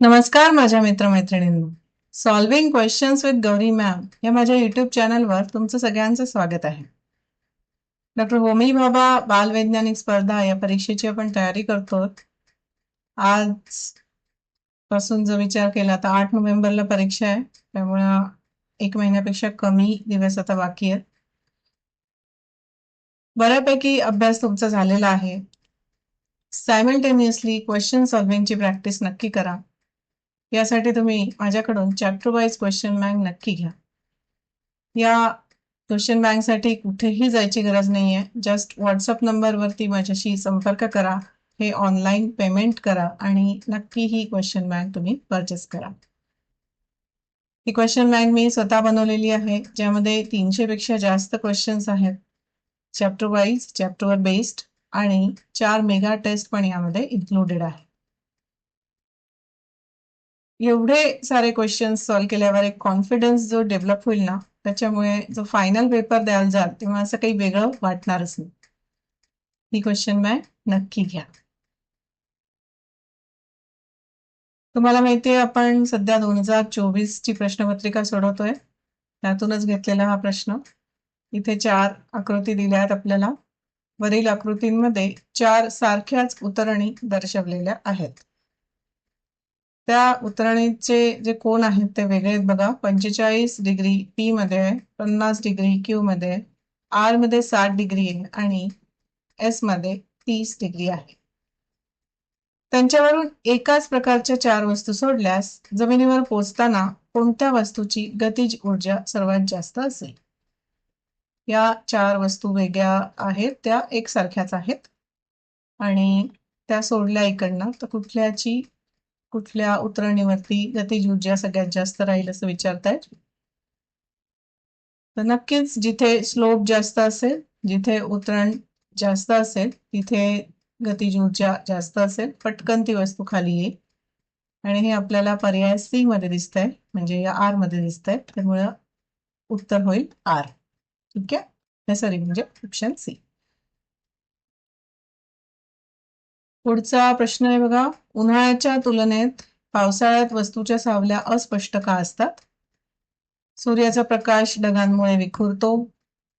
नमस्कार माझ्या मित्रमैत्रिणींनो. Solving questions with Gauri ma'am या माझ्या युट्यूब चॅनलवर तुमचं सगळ्यांचं स्वागत आहे. डॉक्टर होमी भाभा बालवैज्ञानिक स्पर्धा या परीक्षेची आपण तयारी करतो. आज पासून जर विचार केला तर 8 नोव्हेंबरला परीक्षा आहे, त्यामुळे 1 महिन्यापेक्षा कमी दिवस आता बाकी आहेत. बऱ्यापैकी अभ्यास तुमचा झालेला आहे. सायमल्टेनियसली क्वेश्चन सॉल्व्हिंगची प्रॅक्टिस नक्की करा. यासाठी तुम्ही माझ्याकडून चॅप्टर वाईज क्वेश्चन बँक नक्की घ्या. या क्वेश्चन बँकसाठी कुठेही जायची गरज नाहीये. जस्ट व्हॉट्सअप नंबरवरती माझ्याशी संपर्क करा, हे ऑनलाईन पेमेंट करा आणि नक्की ही क्वेश्चन बँक तुम्ही परचेस करा. ही क्वेश्चन बँक मी स्वतः बनवलेली आहे, ज्यामध्ये 300 पेक्षा जास्त क्वेश्चन्स आहेत, चॅप्टर वाईज, चॅप्टरवर बेस्ड, आणि 4 मेगा टेस्ट पण यामध्ये इन्क्लुडेड आहे. एवढे सारे क्वेश्चन्स सॉल्व्ह केल्यावर एक कॉन्फिडन्स जो डेव्हलप होईल ना, त्याच्यामुळे जो फायनल पेपर द्यायला जाल तेव्हा असं काही वेगळं वाटणारच नाही. ही क्वेश्चन बँक नक्की घ्या. तुम्हाला माहितीये आपण सध्या 2024 ची प्रश्नपत्रिका सोडवतोय, त्यातूनच घेतलेला हा प्रश्न. इथे 4 आकृती दिल्या आहेत आपल्याला. वरील आकृतींमध्ये 4 सारख्याच उतरणी दर्शवलेल्या आहेत. त्या उतरणीचे जे कोन आहेत ते वेगळे आहेत बघा. 45 डिग्री पी मध्ये आहे, 50 डिग्री क्यू मध्ये आहे, आर मध्ये 60 डिग्री आहे आणि एस मध्ये 30 डिग्री आहे. त्यांच्यावरून एकाच प्रकारच्या 4 वस्तू सोडल्यास जमिनीवर पोहोचताना कोणत्या वस्तूची गतिज ऊर्जा सर्वात जास्त असेल? या 4 वस्तू वेगळ्या आहेत, त्या एकसारख्याच आहेत आणि त्या सोडल्या इकडनं तर कुठल्या उतरणीवरती गतिज ऊर्जा सगळ्यात जास्त राहील असं विचारतायत. तर नक्कीच जिथे स्लोप जास्त असेल, जिथे उतरण जास्त असेल, तिथे गतिज ऊर्जा जास्त असेल, पटकन ती वस्तू खाली येईल. आणि हे आपल्याला पर्याय सी मध्ये दिसतंय, म्हणजे या आर मध्ये दिसतंय, त्यामुळे उत्तर होईल आर. ठीक आहे, सॉरी, म्हणजे ऑप्शन सी. पुढचा प्रश्न आहे बघा. उन्हाळ्याच्या तुलनेत पावसाळ्यात वस्तूच्या सावल्या अस्पष्ट का असतात? सूर्याचा प्रकाश ढगांमुळे विखुरतो,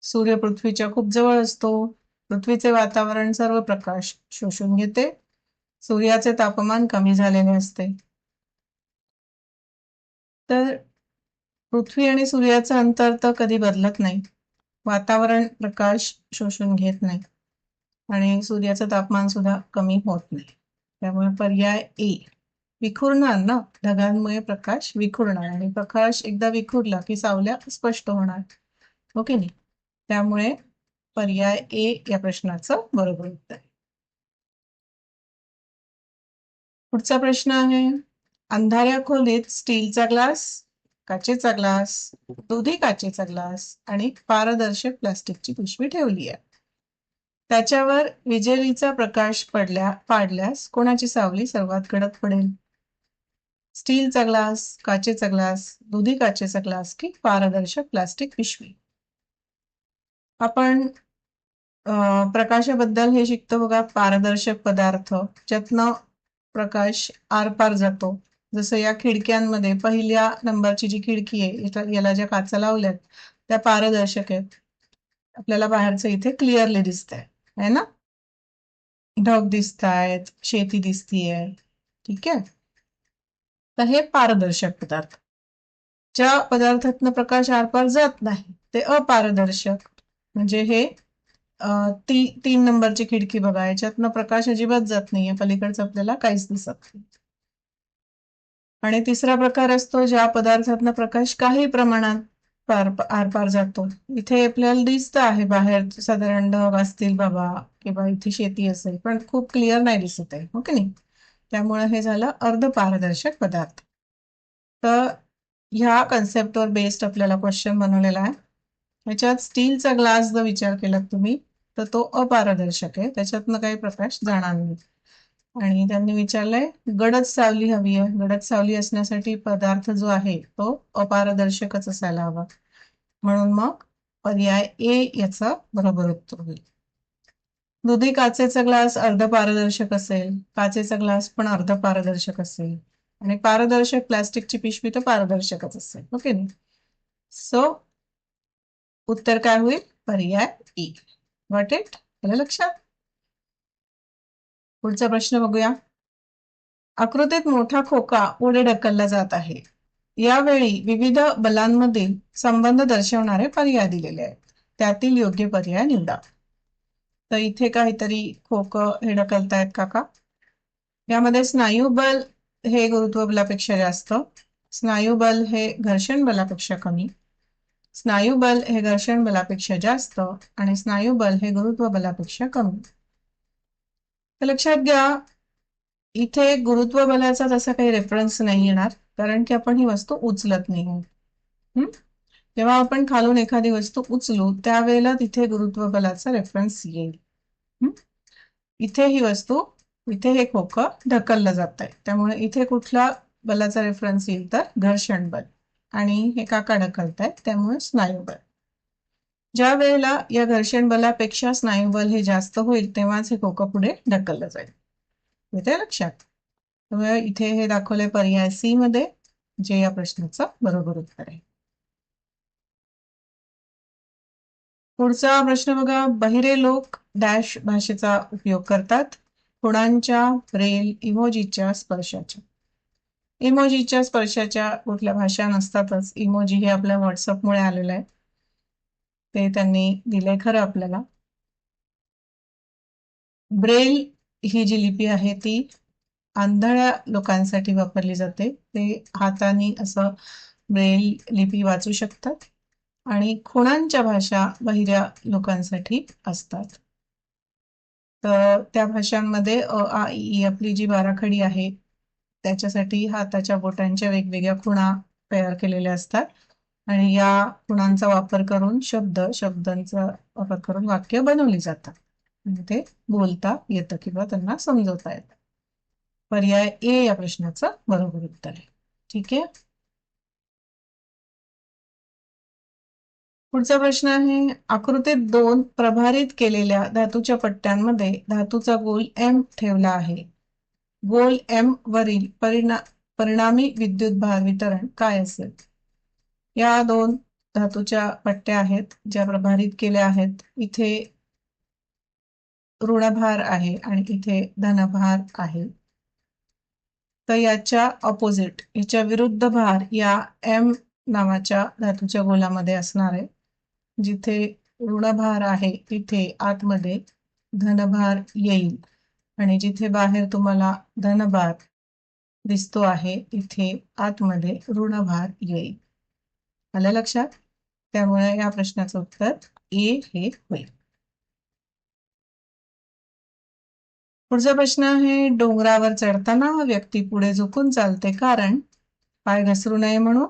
सूर्य पृथ्वीच्या खूप जवळ असतो, पृथ्वीचे वातावरण सर्व प्रकाश शोषून घेते, सूर्याचे तापमान कमी झालेले असते. तर पृथ्वी आणि सूर्याचं अंतर तर कधी बदलत नाही, वातावरण प्रकाश शोषून घेत नाही आणि सूर्याचं तापमान सुद्धा कमी होत नाही. त्यामुळे पर्याय ए, विखुरणार ना, ढगांमुळे प्रकाश विखुरणार आणि प्रकाश एकदा विखुरला की सावल्या स्पष्ट होणार, हो की नाही? त्यामुळे पर्याय ए या प्रश्नाचं बरोबर उत्तर. पुढचा प्रश्न आहे. अंधाऱ्या खोलीत स्टीलचा ग्लास, काचेचा ग्लास, दुधी काचेचा ग्लास आणि पारदर्शक प्लास्टिकची पिशवी ठेवली आहे. त्याच्यावर विजेचा प्रकाश पाडल्यास कोणाची सावली सर्वात कडक पडेल? स्टीलचा ग्लास, काचेचा ग्लास, दुधी काचेचा ग्लास की पारदर्शक प्लास्टिक पिशवी? आपण प्रकाशाबद्दल हे शिकतो बघा. पारदर्शक पदार्थ ज्यातनं प्रकाश आरपार जातो, जसं या खिडक्यांमध्ये पहिल्या नंबरची जी खिडकी आहे, याला ज्या काचा लावल्यात त्या पारदर्शक आहेत, आपल्याला बाहेरचं इथे क्लिअरली दिसतंय, है ना? ढग दिसतायत, शेती दिसतीये, ठीक आहे. तर हे पारदर्शक पदार्थ. ज्या पदार्थातनं प्रकाश आरपार जात नाही ते अपारदर्शक, म्हणजे हे 3 नंबरची खिडकी बघा, याच्यातनं प्रकाश अजिबात जात नाहीये, पलीकडचं आपल्याला काहीच दिसत नाही. आणि तिसरा प्रकार असतो ज्या पदार्थातनं प्रकाश काही प्रमाणात आरपार जातो. इथे आपल्याला दिसतं आहे बाहेर साधारण ढग असतील बाबा, किंवा इथे शेती असेल, पण खूप क्लिअर नाही दिसत आहे, हो की नाही? त्यामुळे हे झालं अर्धपारदर्शक पदार्थ. तर ह्या कन्सेप्टवर बेस्ड आपल्याला क्वेश्चन बनवलेला आहे. ह्याच्यात स्टीलचा ग्लास जर विचार केला तुम्ही तर तो अपारदर्शक आहे, त्याच्यातनं काही प्रकाश जाणार नाही. आणि त्यांनी विचारलंय गडद सावली हवी आहे. गडद सावली असण्यासाठी पदार्थ जो आहे तो अपारदर्शकच असायला हवा, म्हणून मग पर्याय ए याचा बरोबर उत्तर होईल. दुधी काचेचा ग्लास अर्धपारदर्शक असेल, काचेचा ग्लास पण अर्धपारदर्शक असेल, आणि पारदर्शक प्लास्टिकची पिशवी तर पारदर्शकच असेल, ओके नाही. सो उत्तर काय होईल? पर्याय ई. Got it? आलं लक्षात? पुढचा प्रश्न बघूया. आकृतीत मोठा खोका पुढे ढकलला जात आहे. यावेळी विविध बलांमधील संबंध दर्शवणारे पर्याय दिलेले आहेत. त्यातील योग्य पर्याय निवडा. तर इथे काहीतरी खोकं हे ढकलतायत काका. यामध्ये स्नायू बल हे गुरुत्व बलापेक्षा जास्त, स्नायू बल हे घर्षण बलापेक्षा कमी, स्नायू बल हे घर्षण बलापेक्षा जास्त आणि स्नायू बल हे गुरुत्व बलापेक्षा कमी. तर लक्षात घ्या, इथे गुरुत्व बलाचा तसा काही रेफरन्स नाही येणार, कारण की आपण ही वस्तू उचलत नाही आहोत. जेव्हा आपण खालून एखादी वस्तू उचलू त्यावेळेला तिथे गुरुत्व बलाचा रेफरन्स येईल. इथे ही वस्तू, इथे हे खोकं ढकललं जात आहे, त्यामुळे इथे कुठला बलाचा रेफरन्स येईल तर घर्षण बल, आणि हे काका ढकलतायत त्यामुळे स्नायू बल. ज्या वेळेला या घर्षण बलापेक्षा स्नायू बल हे जास्त होईल तेव्हाच हे खोकं पुढे ढकललं जाईल. येते लक्षात? त्यामुळे इथे हे दाखवले पर्याय सी मध्ये, जे या प्रश्नाचं बरोबर उत्तर आहे. पुढचा प्रश्न बघा. बहिरे लोक डॅश भाषेचा उपयोग करतात. खुणांच्या, ब्रेल, इमोजीच्या, स्पर्शाच्या. इमोजीच्या, स्पर्शाच्या कुठल्या भाषा नसतातच. इमोजी हे आपल्या व्हॉट्सअपमुळे आलेलं आहे, ते त्यांनी दिलंय खरं आपल्याला. ब्रेल ही जी लिपी आहे ती आंधळ्या लोकांसाठी वापरली जाते. ते हाताने असं ब्रेल लिपी वाचू शकतात, आणि खुणांच्या भाषा बहिऱ्या लोकांसाठी असतात. तर त्या भाषांमध्ये अ आ इ ई आपली जी बाराखडी आहे त्याच्यासाठी हाताच्या बोटांच्या वेगवेगळ्या खुणा तयार केलेल्या असतात, आणि या खुणांचा वापर करून शब्दांचा वापर करून वाक्य बनवली जातात, आणि ते बोलता येतं किंवा त्यांना समजवता येतं. पर्याय ए या प्रश्नाचं बरोबर उत्तर आहे. ठीक आहे. पुढचा प्रश्न आहे. आकृतीत 2 प्रभारित केलेल्या धातूच्या पट्ट्यांमध्ये धातूचा गोल एम ठेवला आहे. गोल एम वरील परिणामी विद्युत भार वितरण काय असेल? या 2 धातूच्या पट्ट्या आहेत ज्या प्रभारित केल्या आहेत. इथे ऋणभार आहे आणि इथे धनभार आहे. तर याच्या ऑपोजिट, याच्या विरुद्ध भार या एम नावाच्या धातूच्या गोलामध्ये असणार आहे. जिथे ऋणभार आहे तिथे आतमध्ये धनभार येईल, आणि जिथे बाहेर तुम्हाला धनभार दिसतो आहे इथे आतमध्ये ऋणभार येईल. आलं लक्षात? त्यामुळे या प्रश्नाचं उत्तर ए हे होईल. पुढचा प्रश्न आहे. डोंगरावर चढताना व्यक्ती पुढे झुकून चालते कारण पाय घसरू नये म्हणून,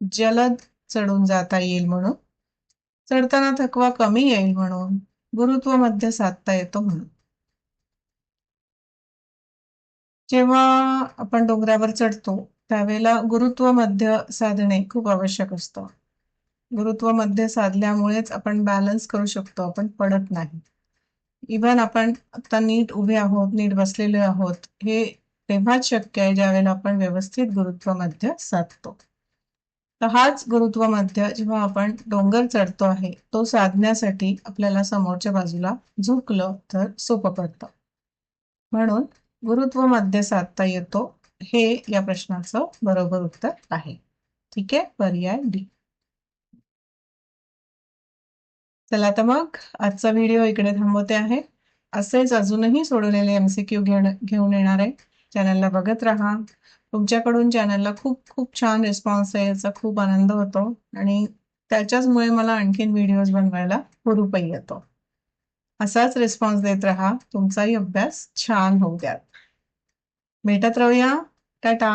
जलद चढून जाता येईल म्हणून, चढताना थकवा कमी येईल म्हणून, गुरुत्व मध्य साधता येतो म्हणून. जेव्हा आपण डोंगरावर चढतो त्यावेळेला गुरुत्व मध्य साधणे खूप आवश्यक असतं. गुरुत्व मध्य साधल्यामुळेच आपण बॅलन्स करू शकतो, आपण पडत नाही. इव्हन आपण आता नीट उभे आहोत, नीट बसलेले आहोत, हे तेव्हाच शक्य आहे ज्या वेळेला आपण व्यवस्थित गुरुत्व मध्य साधतो. तर हाच गुरुत्व मध्य जेव्हा आपण डोंगर चढतो आहे तो साधण्यासाठी आपल्याला समोरच्या बाजूला झुकलं तर सोपं पडतं. म्हणून गुरुत्व मध्य साधता येतो हे या प्रश्नाचं बरोबर उत्तर आहे. ठीक आहे. पर्याय डी. चला तर मग आजचा व्हिडिओ इकडे थांबवते आहे. असेच अजूनही सोडवलेले MCQ घेऊन येणार आहे. चॅनलला बघत राहा. तुमच्याकडून चॅनलला खूप खूप छान रिस्पॉन्स आहे, याचा खूप आनंद होतो, आणि त्याच्याचमुळे मला आणखीन व्हिडिओज बनवायला हुरूपही येतो. असाच रिस्पॉन्स देत राहा. तुमचाही अभ्यास छान होऊ द्या. भेटत राहूया. टाटा.